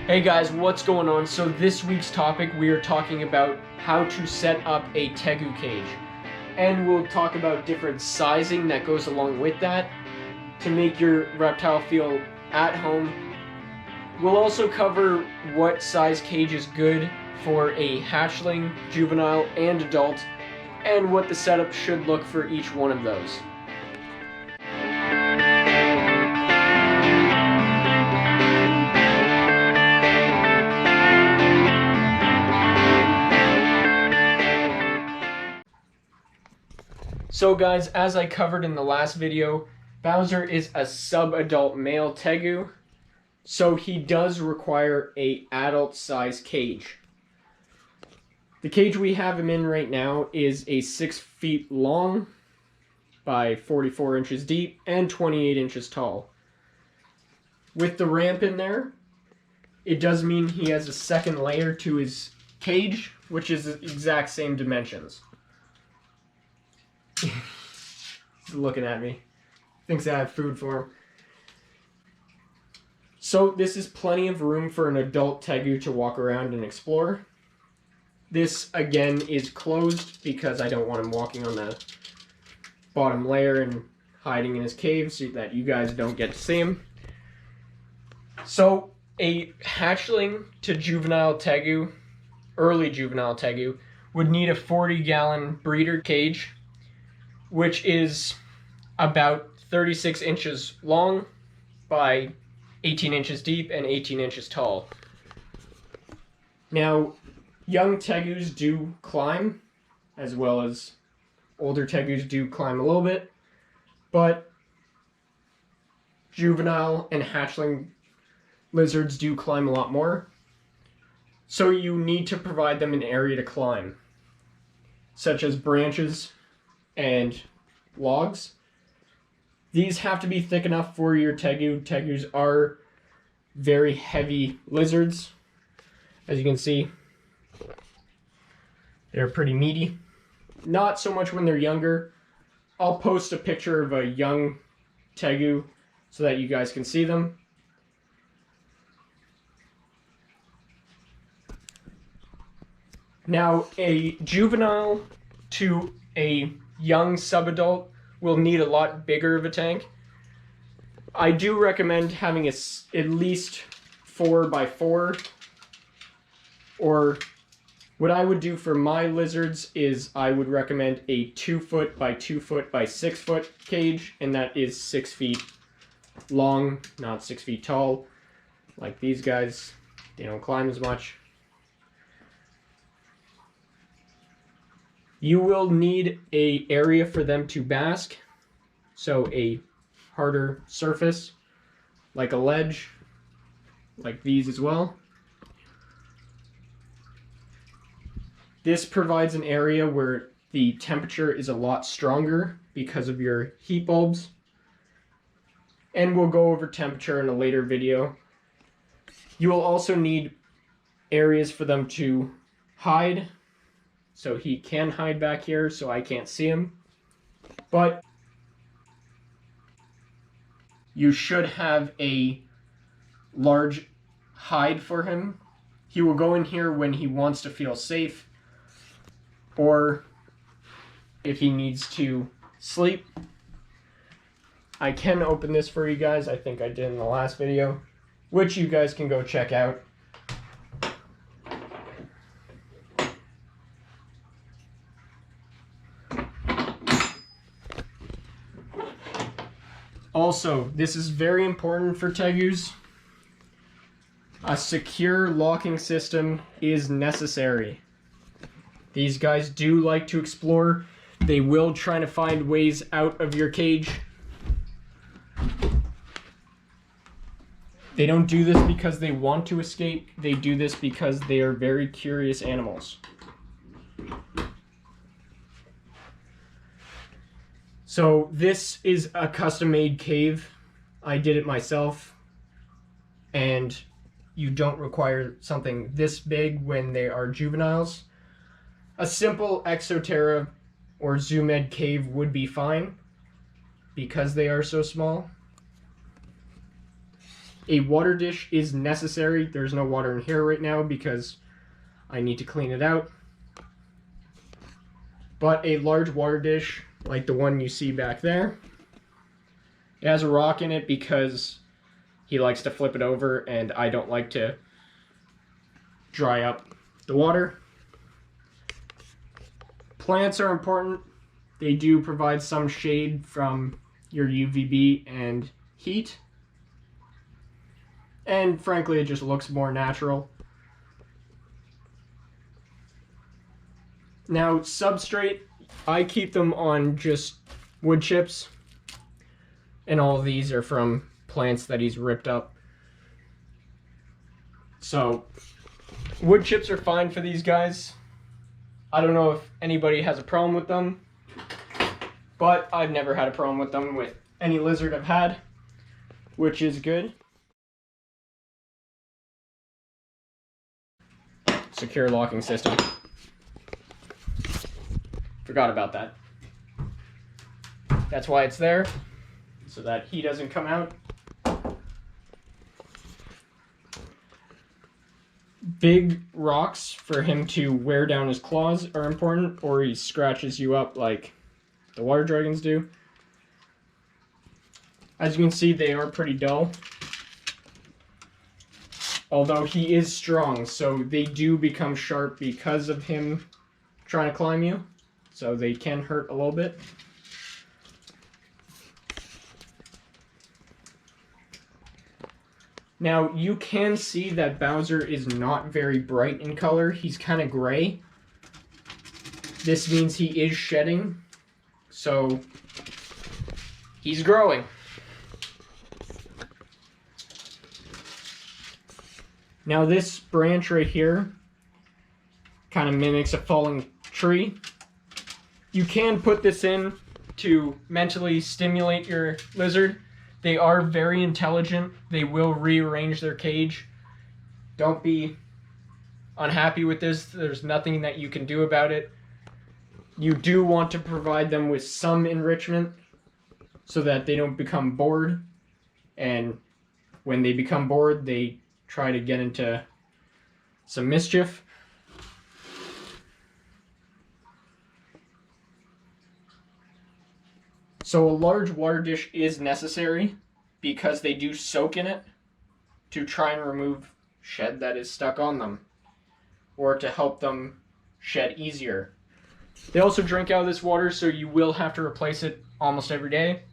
Hey guys, what's going on? So this week's topic, we are talking about how to set up a Tegu cage. And we'll talk about different sizing that goes along with that to make your reptile feel at home. We'll also cover what size cage is good for a hatchling, juvenile, and adult, and what the setup should look for each one of those. So guys, as I covered in the last video, Bowser is a sub-adult male Tegu, so he does require an adult size cage. The cage we have him in right now is a 6 feet long by 44 inches deep and 28 inches tall. With the ramp in there, it does mean he has a second layer to his cage, which is the exact same dimensions. He's looking at me. Thinks I have food for him. So this is plenty of room for an adult Tegu to walk around and explore. This again is closed because I don't want him walking on the bottom layer and hiding in his cave so that you guys don't get to see him. So a hatchling to juvenile Tegu, early juvenile Tegu, would need a 40-gallon breeder cage, which is about 36 inches long by 18 inches deep and 18 inches tall. Now, young Tegus do climb, as well as older Tegus do climb a little bit, but juvenile and hatchling lizards do climb a lot more. So you need to provide them an area to climb, such as branches and logs. These have to be thick enough for your Tegu. Tegus are very heavy lizards. As you can see, they're pretty meaty. Not so much when they're younger. I'll post a picture of a young Tegu so that you guys can see them. Now, a juvenile to a young subadult will need a lot bigger of a tank. I do recommend having at least 4x4, or what I would do for my lizards is I would recommend a 2 foot by 2 foot by 6 foot cage, and that is 6 feet long, not 6 feet tall. Like these guys, they don't climb as much. You will need an area for them to bask, so a harder surface, like a ledge, like these as well. This provides an area where the temperature is a lot stronger because of your heat bulbs, and we'll go over temperature in a later video. You will also need areas for them to hide. So he can hide back here so I can't see him. But you should have a large hide for him. He will go in here when he wants to feel safe, or if he needs to sleep. I can open this for you guys. I think I did in the last video, which you guys can go check out. Also, this is very important for Tegus. A secure locking system is necessary. These guys do like to explore. They will try to find ways out of your cage. They don't do this because they want to escape. They do this because they are very curious animals. So this is a custom-made cave. I did it myself, and you don't require something this big when they are juveniles. A simple Exoterra or Zoo-Med cave would be fine because they are so small. A water dish is necessary. There's no water in here right now because I need to clean it out. But a large water dish, like the one you see back there, it has a rock in it because he likes to flip it over and I don't like to dry up the water. Plants are important. They do provide some shade from your UVB and heat. And frankly, it just looks more natural. Now, substrate, I keep them on just wood chips. And all of these are from plants that he's ripped up. So, wood chips are fine for these guys. I don't know if anybody has a problem with them, but I've never had a problem with them with any lizard I've had, which is good. Secure locking system. Forgot about that. That's why it's there, so that he doesn't come out. Big rocks for him to wear down his claws are important, or he scratches you up like the water dragons do. As you can see, they are pretty dull. Although he is strong, so they do become sharp because of him trying to climb you. So they can hurt a little bit. Now, you can see that Bowser is not very bright in color. He's kind of gray. This means he is shedding. So, he's growing. Now, this branch right here kind of mimics a falling tree. You can put this in to mentally stimulate your lizard. They are very intelligent. They will rearrange their cage. Don't be unhappy with this. There's nothing that you can do about it. You do want to provide them with some enrichment so that they don't become bored. And when they become bored, they try to get into some mischief. So a large water dish is necessary because they do soak in it to try and remove shed that is stuck on them, or to help them shed easier. They also drink out of this water, so you will have to replace it almost every day.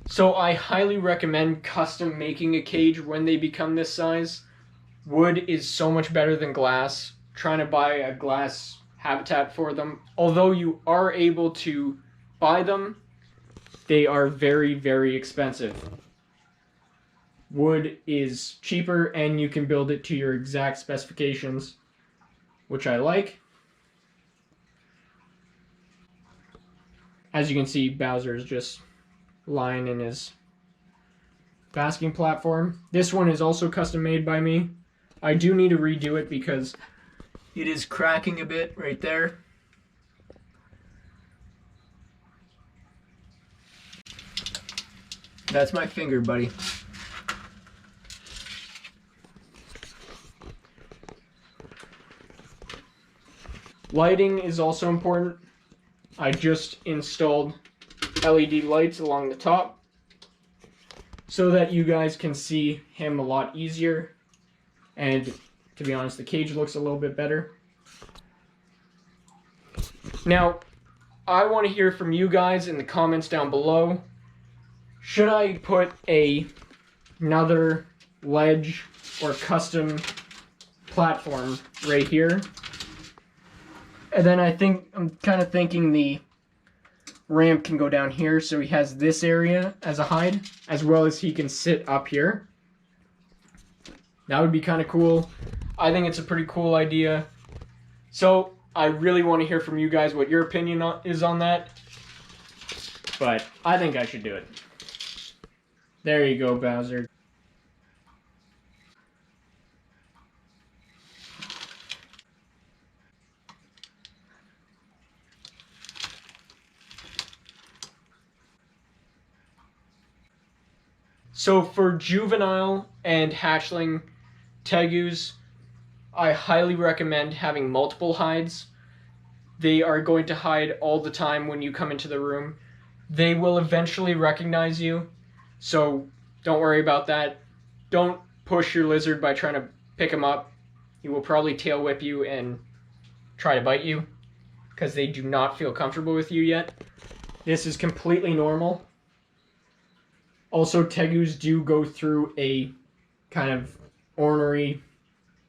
So I highly recommend custom making a cage when they become this size. Wood is so much better than glass. Trying to buy a glass habitat for them, although you are able to buy them, they are very, very expensive. Wood is cheaper and you can build it to your exact specifications, which I like. As you can see, Bowser is just lying in his basking platform. This one is also custom made by me. I do need to redo it because it is cracking a bit right there. That's my finger, buddy. Lighting is also important. I just installed LED lights along the top so that you guys can see him a lot easier. And to be honest, the cage looks a little bit better. Now, I want to hear from you guys in the comments down below. Should I put another ledge or custom platform right here? And then I'm kind of thinking the ramp can go down here, so he has this area as a hide, as well as he can sit up here. That would be kind of cool. I think it's a pretty cool idea. So I really want to hear from you guys what your opinion is on that. But I think I should do it. There you go, Bowser. So for juvenile and hatchling Tegus, I highly recommend having multiple hides. They are going to hide all the time when you come into the room. They will eventually recognize you, so don't worry about that. Don't push your lizard by trying to pick him up. He will probably tail whip you and try to bite you because they do not feel comfortable with you yet. This is completely normal. Also, Tegus do go through a kind of ornery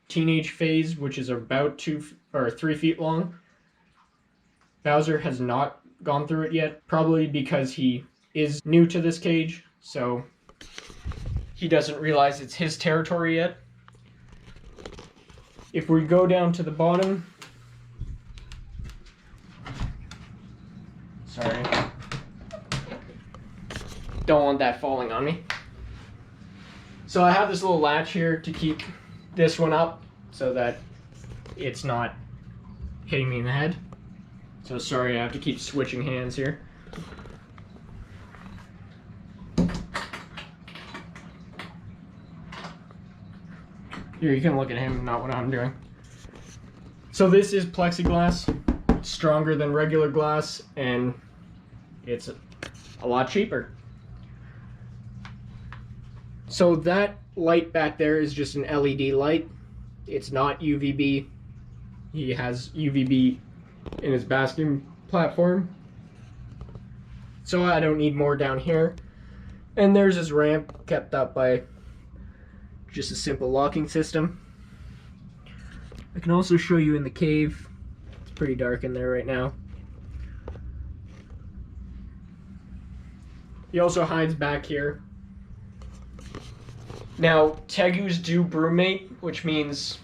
teenage phase, which is about 2 or 3 feet long. Bowser has not gone through it yet, probably because he is new to this cage, so he doesn't realize it's his territory yet. If we go down to the bottom, sorry, don't want that falling on me. So I have this little latch here to keep this one up so that it's not hitting me in the head. So sorry, I have to keep switching hands here. Here, you can look at him, not what I'm doing. So this is plexiglass. It's stronger than regular glass, and it's a lot cheaper. So that light back there is just an LED light. It's not UVB. He has UVB in his basking platform. So I don't need more down here. And there's his ramp kept up by just a simple locking system. I can also show you in the cave. It's pretty dark in there right now. He also hides back here. Now, Tegus do brumate, which means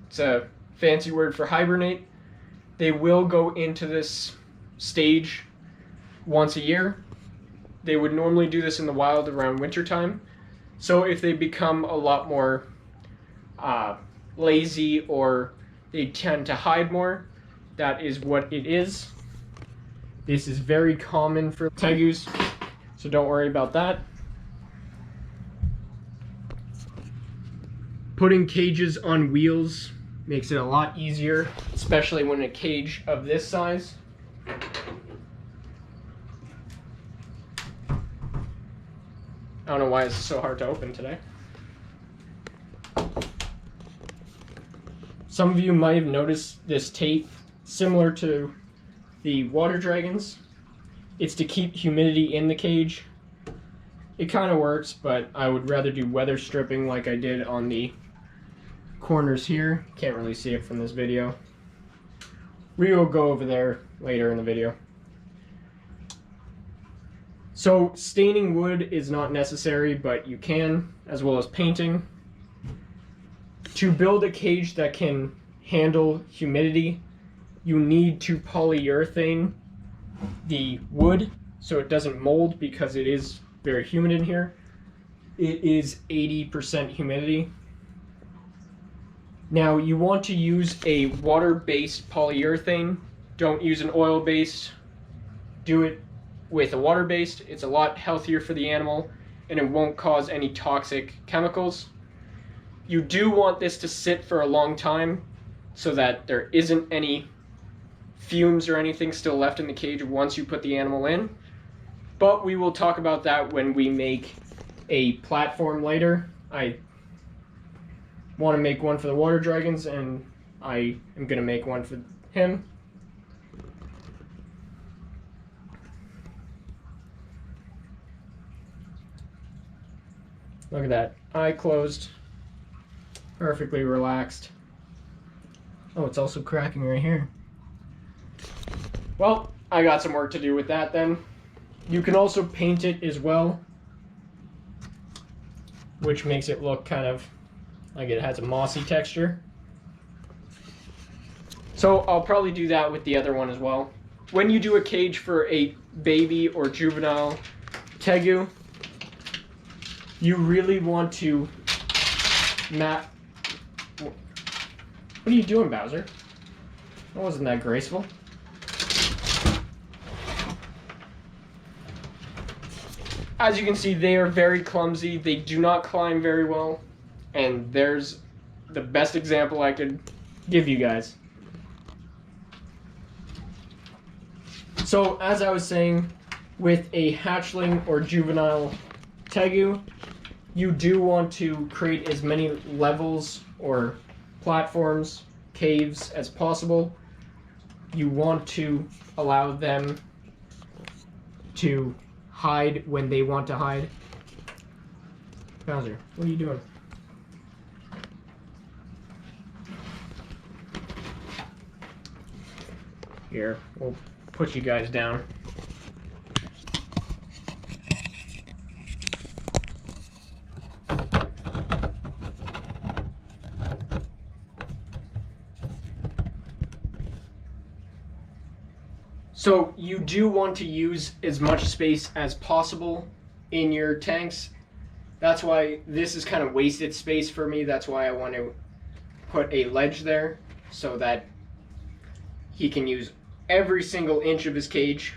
it's a fancy word for hibernate. They will go into this stage once a year. They would normally do this in the wild around wintertime. So if they become a lot more lazy or they tend to hide more, that is what it is. This is very common for Tegus, so don't worry about that. Putting cages on wheels makes it a lot easier, especially when a cage of this size. I don't know why it's so hard to open today. Some of you might have noticed this tape, similar to the water dragons. It's to keep humidity in the cage. It kind of works, but I would rather do weather stripping like I did on the corners here. Can't really see it from this video. We will go over there later in the video. So staining wood is not necessary, but you can, as well as painting. To build a cage that can handle humidity, you need to polyurethane the wood so it doesn't mold, because it is very humid in here. It is 80% humidity. Now you want to use a water-based polyurethane. Don't use an oil-based. Do it with a water-based. It's a lot healthier for the animal and it won't cause any toxic chemicals. You do want this to sit for a long time so that there isn't any fumes or anything still left in the cage once you put the animal in. But we will talk about that when we make a platform later. I want to make one for the water dragons, and I am going to make one for him. Look at that. Eye closed. Perfectly relaxed. Oh, it's also cracking right here. Well, I got some work to do with that then. You can also paint it as well, which makes it look kind of like it has a mossy texture. So I'll probably do that with the other one as well. When you do a cage for a baby or juvenile Tegu, you really want to map. What are you doing, Bowser? That wasn't that graceful. as you can see, they are very clumsy. They do not climb very well. And there's the best example I could give you guys. So, as I was saying, with a hatchling or juvenile tegu, you do want to create as many levels or platforms, caves as possible. You want to allow them to hide when they want to hide. Bowser, what are you doing? Here, we'll put you guys down. So you do want to use as much space as possible in your tanks. That's why this is kind of wasted space for me. That's why I want to put a ledge there so that he can use every single inch of his cage.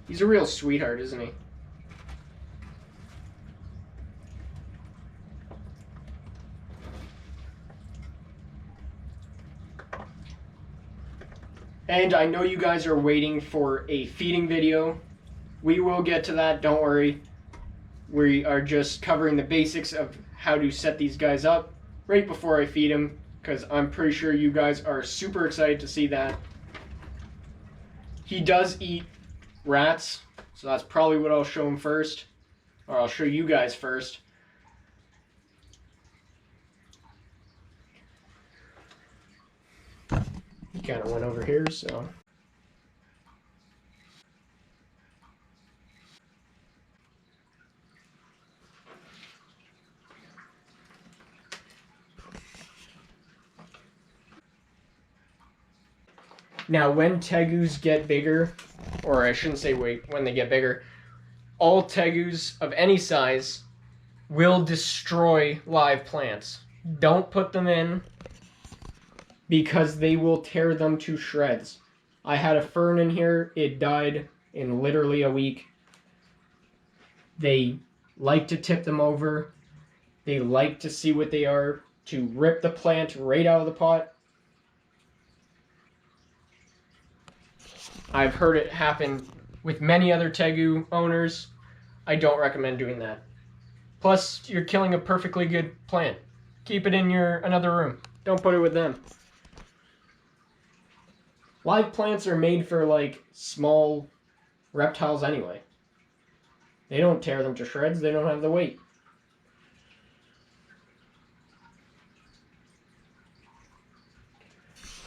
He's a real sweetheart, isn't he? And I know you guys are waiting for a feeding video. We will get to that, don't worry. We are just covering the basics of how to set these guys up right before I feed them, because I'm pretty sure you guys are super excited to see that. He does eat rats, so that's probably what I'll show him first, or I'll show you guys first. He kind of went over here, so. Now, when tegus get bigger, or I shouldn't say wait, when they get bigger, all tegus of any size will destroy live plants. Don't put them in, because they will tear them to shreds. I had a fern in here, it died in literally a week. They like to tip them over. They like to see what they are, to rip the plant right out of the pot. I've heard it happen with many other tegu owners. I don't recommend doing that. Plus, you're killing a perfectly good plant. Keep it in your another room. Don't put it with them. Live plants are made for, like, small reptiles anyway. They don't tear them to shreds. They don't have the weight.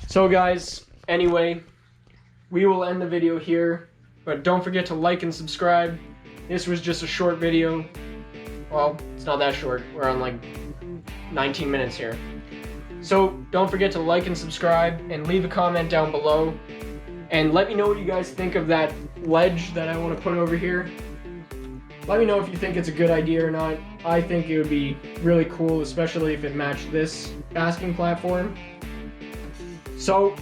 So, guys, anyway, we will end the video here. But don't forget to like and subscribe. This was just a short video. Well, it's not that short. We're on, like, 19 minutes here. So don't forget to like and subscribe and leave a comment down below. And let me know what you guys think of that ledge that I want to put over here. Let me know if you think it's a good idea or not. I think it would be really cool, especially if it matched this basking platform. So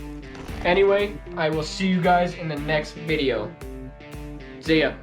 anyway, I will see you guys in the next video. See ya.